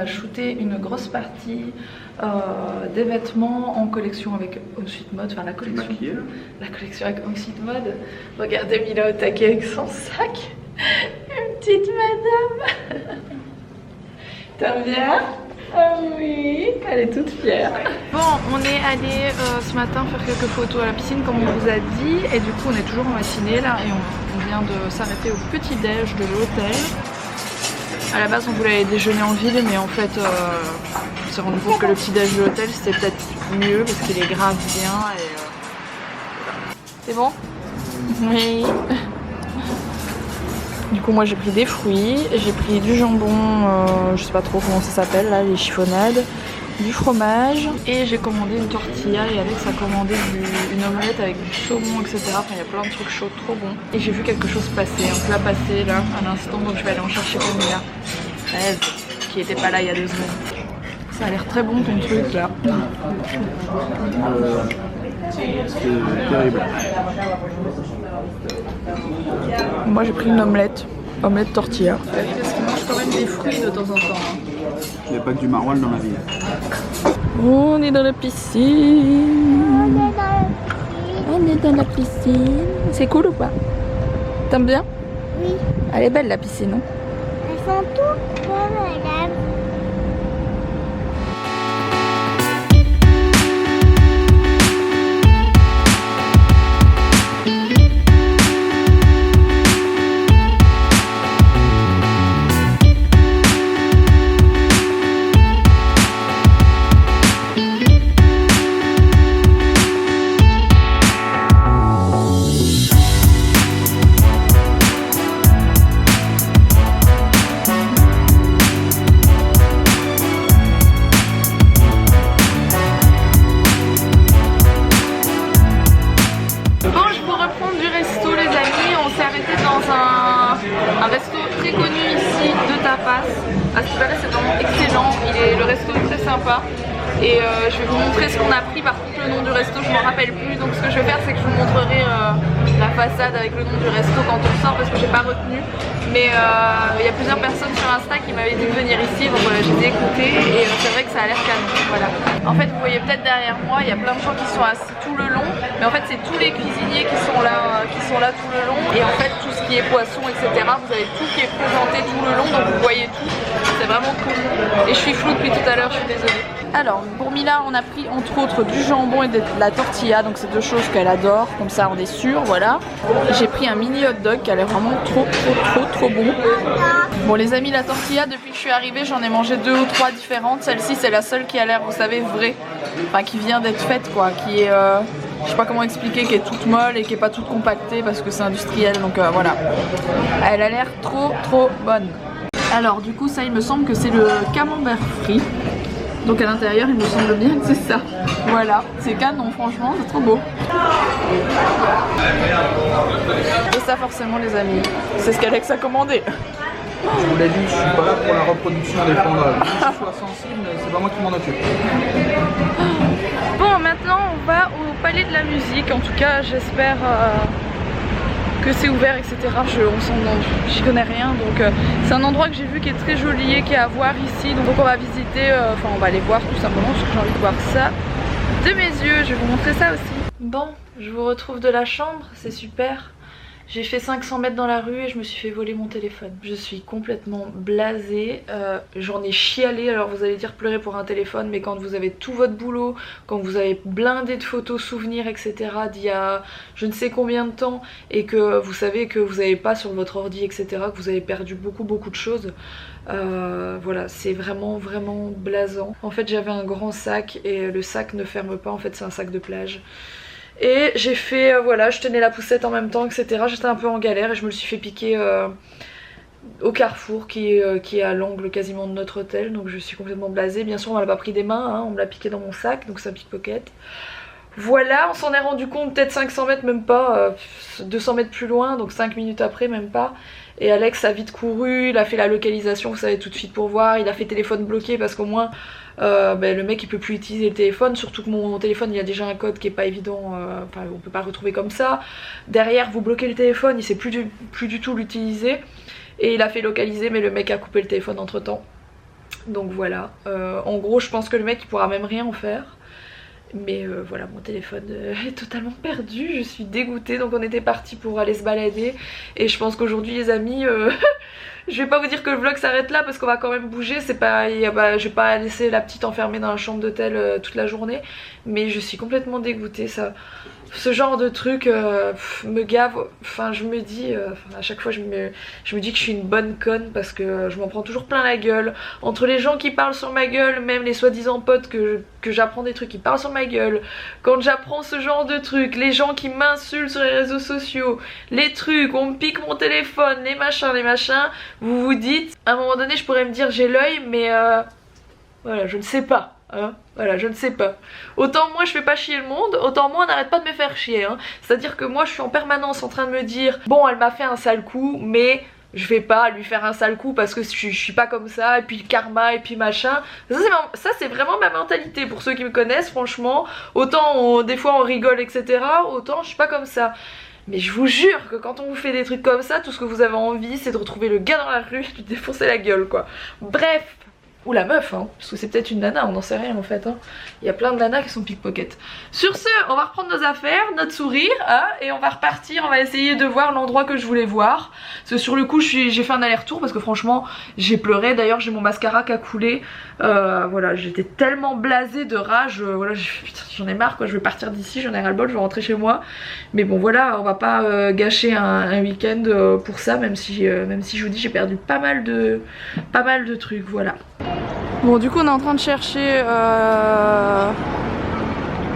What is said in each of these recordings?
a shooté une grosse partie des vêtements en collection avec Ensuite Mode, enfin la collection avec Ensuite Mode. Regardez Mila au taquet avec son sac. Une petite madame. T'aimes bien? Ah oui, elle est toute fière. Bon, on est allé ce matin faire quelques photos à la piscine comme on vous a dit. Et du coup on est toujours en matinée là et on vient de s'arrêter au petit déj de l'hôtel. À la base on voulait aller déjeuner en ville mais en fait on s'est rendu compte que le petit déj de l'hôtel c'était peut-être mieux parce qu'il est grave bien et c'est bon? Oui. Du coup moi j'ai pris des fruits, j'ai pris du jambon, je sais pas trop comment ça s'appelle là, les chiffonnades, du fromage et j'ai commandé une tortilla et Alex a commandé une omelette avec du saumon etc. Enfin il y a plein de trucs chauds trop bons. Et j'ai vu quelque chose passer, un plat passer là à l'instant donc je vais aller en chercher pour Mila. 13 qui était pas là il y a 2 secondes. Ça a l'air très bon ton truc là. C'est terrible. Moi j'ai pris une omelette tortilla. Parce qu'il mange quand même des fruits de temps en temps. Il n'y a pas que du maroilles dans la vie. On est dans la piscine. On est dans la piscine. C'est cool ou pas? T'aimes bien? Oui. Elle est belle la piscine, non? Elles sont toutes belles, madame. À ce qui paraît c'est vraiment excellent, le resto est très sympa et je vais vous montrer ce qu'on a pris. Par contre le nom du resto je m'en rappelle plus, donc ce que je vais faire c'est que je vous montrerai la façade avec le nom du resto quand on sort parce que j'ai pas retenu. Mais il y a plusieurs personnes sur Insta qui m'avaient dit de venir ici, donc voilà, j'ai écouté et c'est vrai que ça a l'air canon. Voilà. En fait vous voyez peut-être derrière moi il y a plein de gens qui sont assis tout le long, mais en fait c'est tous les cuisiniers qui sont là tout le long et en fait tout ce qui est poisson etc. Vous avez tout qui est présenté tout le long donc vous voyez tout, c'est vraiment cool. Et je suis floue depuis tout à l'heure, je suis désolée. Alors pour Mila on a pris entre autres du jambon et de la tortilla, donc c'est deux choses qu'elle adore, comme ça on est sûr, voilà. J'ai pris un mini hot dog qui a l'air vraiment trop bon. Bon les amis, la tortilla depuis que je suis arrivée j'en ai mangé 2 ou 3 différentes. Celle-ci c'est la seule qui a l'air, vous savez, vraie, enfin qui vient d'être faite quoi, qui est je sais pas comment expliquer, qui est toute molle et qui est pas toute compactée parce que c'est industriel, donc voilà. Elle a l'air trop bonne. Alors du coup ça il me semble que c'est le camembert frit. Donc à l'intérieur il me semble bien que c'est ça. Voilà, c'est canon franchement, c'est trop beau. Et ça forcément les amis, c'est ce qu'Alex a commandé. Je vous l'ai dit, je suis pas là pour la reproduction des pandas. Si je sois sensible, c'est pas moi qui m'en occupe. Bon maintenant on va au Palais de la Musique, en tout cas j'espère que c'est ouvert etc. J'y connais rien, donc c'est un endroit que j'ai vu qui est très joli et qui est à voir ici, donc on va visiter, enfin on va aller voir tout simplement parce que j'ai envie de voir ça de mes yeux. Je vais vous montrer ça aussi. Bon, je vous retrouve de la chambre, c'est super. J'ai fait 500 mètres dans la rue et je me suis fait voler mon téléphone. Je suis complètement blasée, j'en ai chialé. Alors vous allez dire pleurer pour un téléphone, mais quand vous avez tout votre boulot, quand vous avez blindé de photos, souvenirs, etc. d'il y a je ne sais combien de temps et que vous savez que vous n'avez pas sur votre ordi, etc. que vous avez perdu beaucoup de choses. Voilà, c'est vraiment blasant. En fait j'avais un grand sac et le sac ne ferme pas, en fait c'est un sac de plage. Et j'ai fait, voilà, je tenais la poussette en même temps, etc. J'étais un peu en galère et je me le suis fait piquer au Carrefour qui est à l'angle quasiment de notre hôtel. Donc je suis complètement blasée. Bien sûr on m'a pas pris des mains, hein, on me l'a piqué dans mon sac, donc c'est un pickpocket. Voilà, on s'en est rendu compte peut-être 500 mètres, même pas, 200 mètres plus loin, donc 5 minutes après, même pas. Et Alex a vite couru, il a fait la localisation, vous savez, tout de suite pour voir. Il a fait téléphone bloqué parce qu'au moins le mec il peut plus utiliser le téléphone. Surtout que mon téléphone il y a déjà un code qui est pas évident, enfin on peut pas le retrouver comme ça. Derrière vous bloquez le téléphone, il sait plus du tout l'utiliser. Et il a fait localiser mais le mec a coupé le téléphone entre temps. Donc voilà, en gros je pense que le mec il pourra même rien en faire. Mais voilà, mon téléphone est totalement perdu, je suis dégoûtée. Donc on était parti pour aller se balader. Et je pense qu'aujourd'hui les amis, je vais pas vous dire que le vlog s'arrête là parce qu'on va quand même bouger. Je vais pas laisser la petite enfermée dans la chambre d'hôtel toute la journée. Mais je suis complètement dégoûtée, ce genre de truc me gave. Enfin je me dis, à chaque fois je me dis que je suis une bonne conne parce que je m'en prends toujours plein la gueule. Entre les gens qui parlent sur ma gueule, même les soi-disant potes que j'apprends des trucs qui parlent sur ma gueule, quand j'apprends ce genre de trucs, les gens qui m'insultent sur les réseaux sociaux, les trucs, on me pique mon téléphone, les machins, vous vous dites, à un moment donné je pourrais me dire j'ai l'œil mais voilà je ne sais pas. Hein, voilà, je ne sais pas. Autant moi je fais pas chier le monde, autant moi on n'arrête pas de me faire chier. Hein. C'est-à-dire que moi je suis en permanence en train de me dire bon elle m'a fait un sale coup mais je vais pas lui faire un sale coup parce que je suis pas comme ça, et puis le karma et puis machin. Ça c'est vraiment ma mentalité pour ceux qui me connaissent franchement. Autant des fois on rigole etc, autant je suis pas comme ça. Mais je vous jure que quand on vous fait des trucs comme ça, tout ce que vous avez envie c'est de retrouver le gars dans la rue et de lui défoncer la gueule quoi. Bref. Ou la meuf, hein, parce que c'est peut-être une nana, on n'en sait rien en fait. Hein. Il y a plein de nanas qui sont pickpocket. Sur ce, on va reprendre nos affaires, notre sourire, hein, et on va repartir, on va essayer de voir l'endroit que je voulais voir. Parce que sur le coup, j'ai fait un aller-retour parce que franchement, j'ai pleuré. D'ailleurs, j'ai mon mascara qui a coulé. Voilà, j'étais tellement blasée de rage. Voilà, j'en ai marre quoi, je vais partir d'ici, j'en ai ras le bol, je vais rentrer chez moi. Mais bon voilà, on va pas gâcher un week-end pour ça, même si je vous dis j'ai perdu pas mal de trucs, voilà. Bon du coup on est en train de chercher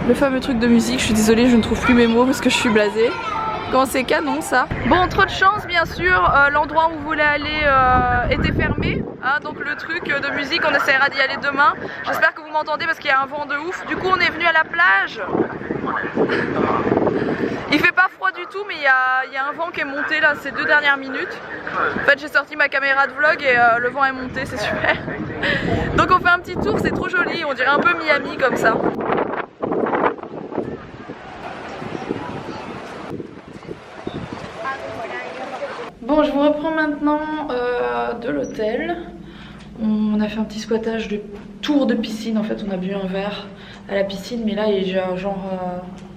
le fameux truc de musique. Je suis désolée, je ne trouve plus mes mots parce que je suis blasée. Quand c'est canon ça. Bon, trop de chance bien sûr, l'endroit où vous voulez aller était fermé, hein, donc le truc de musique on essaiera d'y aller demain. J'espère que vous m'entendez parce qu'il y a un vent de ouf. Du coup on est venu à la plage. Il fait pas froid du tout mais il y a un vent qui est monté là ces 2 dernières minutes. En fait j'ai sorti ma caméra de vlog et le vent est monté, c'est super. Donc on fait un petit tour, c'est trop joli, on dirait un peu Miami comme ça. Bon, je vous reprends maintenant de l'hôtel. On a fait un petit squattage de tour de piscine. En fait, on a bu un verre à la piscine, mais là il est déjà genre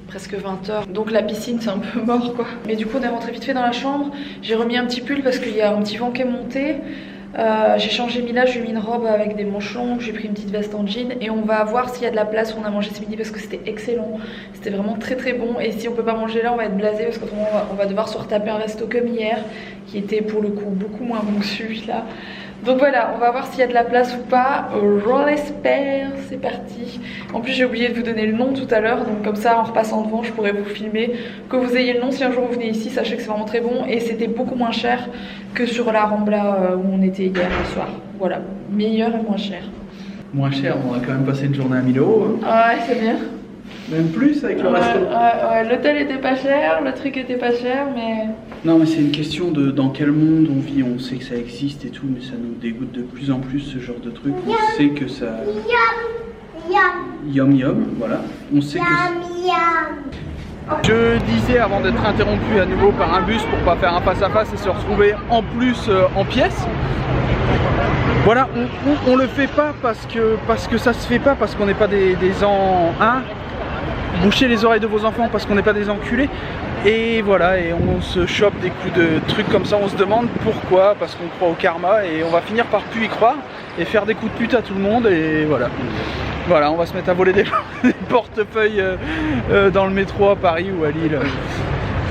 presque 20h. Donc la piscine c'est un peu mort quoi. Mais du coup on est rentré vite fait dans la chambre. J'ai remis un petit pull parce qu'il y a un petit vent qui est monté. J'ai changé Mila, j'ai mis une robe avec des manches longues, j'ai pris une petite veste en jean et on va voir s'il y a de la place où on a mangé ce midi parce que c'était excellent, c'était vraiment très très bon. Et si on peut pas manger là on va être blasé parce qu'on va devoir se retaper un resto comme hier qui était pour le coup beaucoup moins bon que celui-là. Donc voilà, on va voir s'il y a de la place ou pas. Je l'espère, c'est parti. En plus j'ai oublié de vous donner le nom tout à l'heure, donc comme ça en repassant devant je pourrais vous filmer, que vous ayez le nom si un jour vous venez ici. Sachez que c'est vraiment très bon et c'était beaucoup moins cher que sur la Rambla où on était hier soir. Voilà, meilleur et moins cher. Moins cher, on a quand même passé une journée à 1000 €. Ah ouais, c'est bien. Même plus avec le resto. Ouais, l'hôtel était pas cher, le truc était pas cher, mais... Non mais c'est une question de dans quel monde on vit, on sait que ça existe et tout, mais ça nous dégoûte de plus en plus ce genre de truc. On sait que ça... Yum yum, voilà. On sait que... Je disais avant d'être interrompu à nouveau par un bus pour pas faire un face à face et se retrouver en plus en pièces. Voilà, on le fait pas parce que ça se fait pas, parce qu'on n'est pas des bouchez les oreilles de vos enfants parce qu'on n'est pas des enculés. Et voilà, et on se chope des coups de trucs comme ça, on se demande pourquoi, parce qu'on croit au karma et on va finir par plus y croire et faire des coups de pute à tout le monde et voilà. Voilà, on va se mettre à voler des portefeuilles dans le métro à Paris ou à Lille.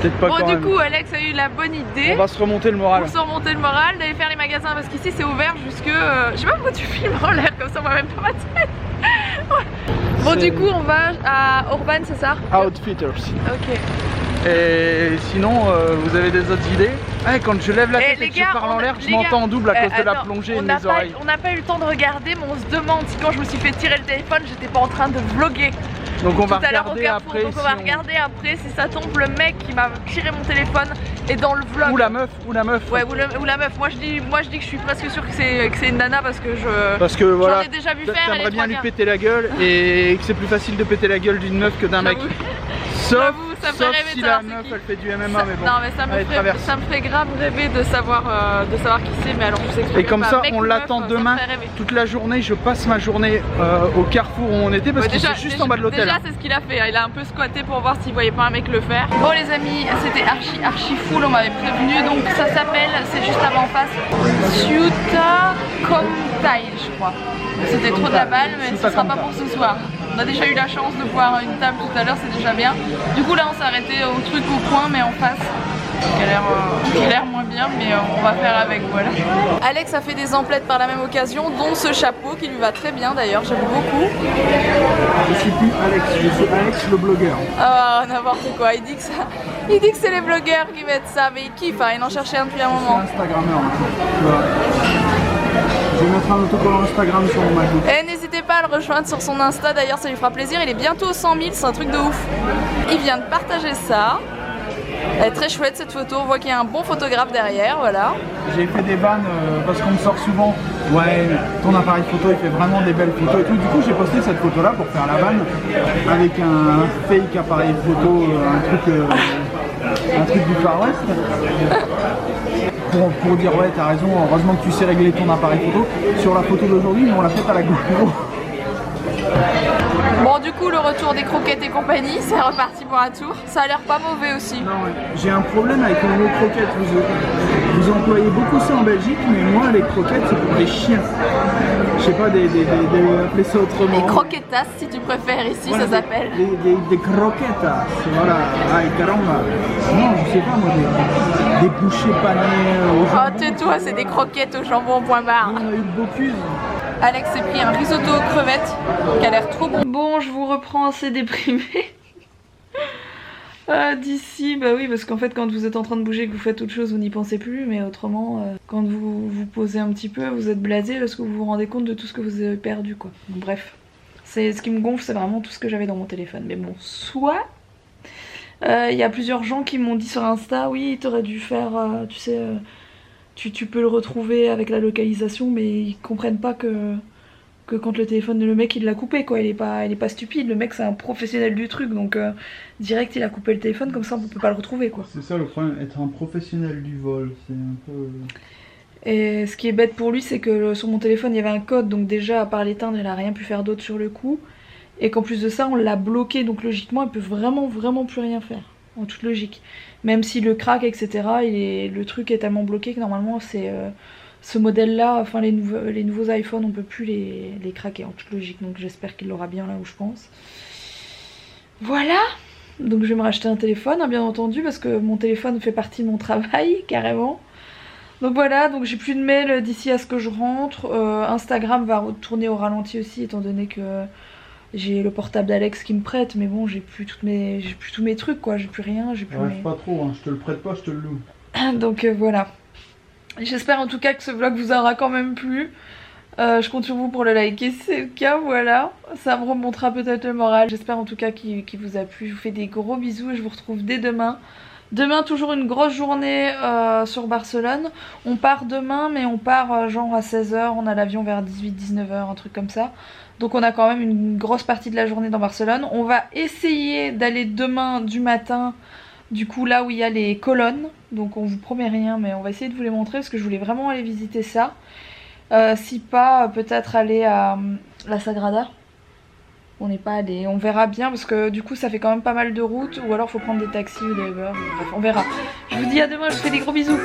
Peut-être pas quand même. Du coup, Alex a eu la bonne idée. On va se remonter le moral. Pour se remonter le moral, d'aller faire les magasins parce qu'ici c'est ouvert jusque... je sais pas pourquoi tu filmes en l'air comme ça, on voit même pas ma tête. Bon, du coup, on va à Urban, c'est ça? Outfitters. Ok. Et sinon, vous avez des autres idées? Ah, quand je lève la tête et que je parle en l'air, je m'entends en double à cause de la plongée et de mes oreilles. On n'a pas eu le temps de regarder, mais on se demande si quand je me suis fait tirer le téléphone, j'étais pas en train de vlogger. Donc on va regarder après. Donc on va regarder après si ça tombe le mec qui m'a tiré mon téléphone est dans le vlog. Ou la meuf, Ouais, ou la meuf. Moi je dis que je suis presque sûre que c'est une nana parce que voilà, j'en ai déjà vu faire. T'aimerais bien lui péter la gueule et que c'est plus facile de péter la gueule d'une meuf que d'un mec. Sauf, ça me fait rêver si de la savoir meuf c'est qui. elle fait du MMA, mais bon. Non mais ça me ferait grave rêver de savoir qui c'est, mais alors je vous explique. Et comme pas. ça, Mec on ou l'attend meuf, demain ça me ferait rêver. toute la journée. Je passe ma journée au carrefour où on était parce que c'est juste en bas de l'hôtel. Déjà c'est ce qu'il a fait, il a un peu squatté pour voir s'il voyait pas un mec le faire. Bon les amis, c'était archi full, on m'avait prévenu, donc ça s'appelle, c'est juste là-bas en face, Ciuta Comtai je crois. C'était trop de la balle, mais ce sera pas pour ce soir. On a déjà eu la chance de voir une table tout à l'heure, c'est déjà bien. Du coup là on s'est arrêté au truc au coin, mais en face, qui a l'air moins bien, mais on va faire avec, voilà. Alex a fait des emplettes par la même occasion, dont ce chapeau qui lui va très bien d'ailleurs, j'aime beaucoup. Je suis plus Alex, je suis Alex le blogueur. Oh n'importe quoi, il dit que c'est les blogueurs qui mettent ça, mais il kiffe, hein, il en cherchait un depuis un moment. C'est Instagrammeur. Je vais mettre un autocollant Instagram sur mon MacBook. Et n'hésitez pas à le rejoindre sur son Insta, d'ailleurs ça lui fera plaisir, il est bientôt 100 000, c'est un truc de ouf. Il vient de partager ça. Elle est très chouette cette photo, on voit qu'il y a un bon photographe derrière, voilà. J'ai fait des vannes parce qu'on me sort souvent, ouais, ton appareil photo il fait vraiment des belles photos et tout. Du coup j'ai posté cette photo là pour faire la vanne avec un fake appareil photo, un truc du Far West. Pour dire ouais t'as raison, heureusement que tu sais régler ton appareil photo. Sur la photo d'aujourd'hui, on l'a faite à la GoPro. Bon du coup le retour des croquettes et compagnie, c'est reparti pour un tour. Ça a l'air pas mauvais aussi. Non, ouais. J'ai un problème avec le mot croquette. Vous employez beaucoup ça en Belgique, mais moi les croquettes c'est pour les chiens. Je sais pas, appeler ça autrement. Les croquetas si tu préfères ici, voilà, ça s'appelle. Des croquetas, voilà. Ay caramba. Non, je sais pas moi, des bouchées panées au jambon. Oh tais-toi, c'est des croquettes au jambon point barre. On a eu de Bocuse. Alex s'est pris un risotto aux crevettes qui a l'air trop bon. Bon, je vous reprends assez déprimé. D'ici, bah oui, parce qu'en fait quand vous êtes en train de bouger et que vous faites autre chose, vous n'y pensez plus, mais autrement, quand vous vous posez un petit peu, vous êtes blasé parce que vous vous rendez compte de tout ce que vous avez perdu, quoi. Donc, bref, c'est ce qui me gonfle, c'est vraiment tout ce que j'avais dans mon téléphone. Mais bon, soit il y a plusieurs gens qui m'ont dit sur Insta, oui, t'aurais dû faire, tu sais, tu peux le retrouver avec la localisation, mais ils comprennent pas que quand le téléphone, le mec il l'a coupé quoi, il est pas stupide, le mec c'est un professionnel du truc, donc direct il a coupé le téléphone, comme ça on peut pas le retrouver quoi. C'est ça le problème, être un professionnel du vol, c'est un peu... Et ce qui est bête pour lui c'est que sur mon téléphone il y avait un code, donc déjà à part l'éteindre il a rien pu faire d'autre sur le coup, et qu'en plus de ça on l'a bloqué, donc logiquement il peut vraiment plus rien faire, en toute logique. Même s'il le craque etc, le truc est tellement bloqué que normalement c'est... ce modèle là, enfin les nouveaux iPhones on peut plus les craquer en toute logique, donc j'espère qu'il l'aura bien là où je pense. Voilà, donc je vais me racheter un téléphone hein, bien entendu, parce que mon téléphone fait partie de mon travail carrément. Donc voilà, donc j'ai plus de mails d'ici à ce que je rentre. Instagram va retourner au ralenti aussi, étant donné que j'ai le portable d'Alex qui me prête, mais bon j'ai plus tous mes trucs quoi, j'ai plus rien, j'ai plus... Ouais, pas trop, hein. Je te le prête pas, je te le loue. Donc voilà. J'espère en tout cas que ce vlog vous aura quand même plu. Je compte sur vous pour le liker si c'est le cas, voilà. Ça me remontera peut-être le moral. J'espère en tout cas qu'il vous a plu. Je vous fais des gros bisous et je vous retrouve dès demain. Demain toujours une grosse journée sur Barcelone. On part demain mais on part genre à 16 h. On a l'avion vers 18-19 h, un truc comme ça. Donc on a quand même une grosse partie de la journée dans Barcelone. On va essayer d'aller demain du matin... Du coup là où il y a les colonnes, donc on vous promet rien mais on va essayer de vous les montrer parce que je voulais vraiment aller visiter ça. Si pas, peut-être aller à la Sagrada. On n'est pas allé, on verra bien parce que du coup ça fait quand même pas mal de route, ou alors faut prendre des taxis ou des Uber, bref on verra. Je vous dis à demain, je vous fais des gros bisous.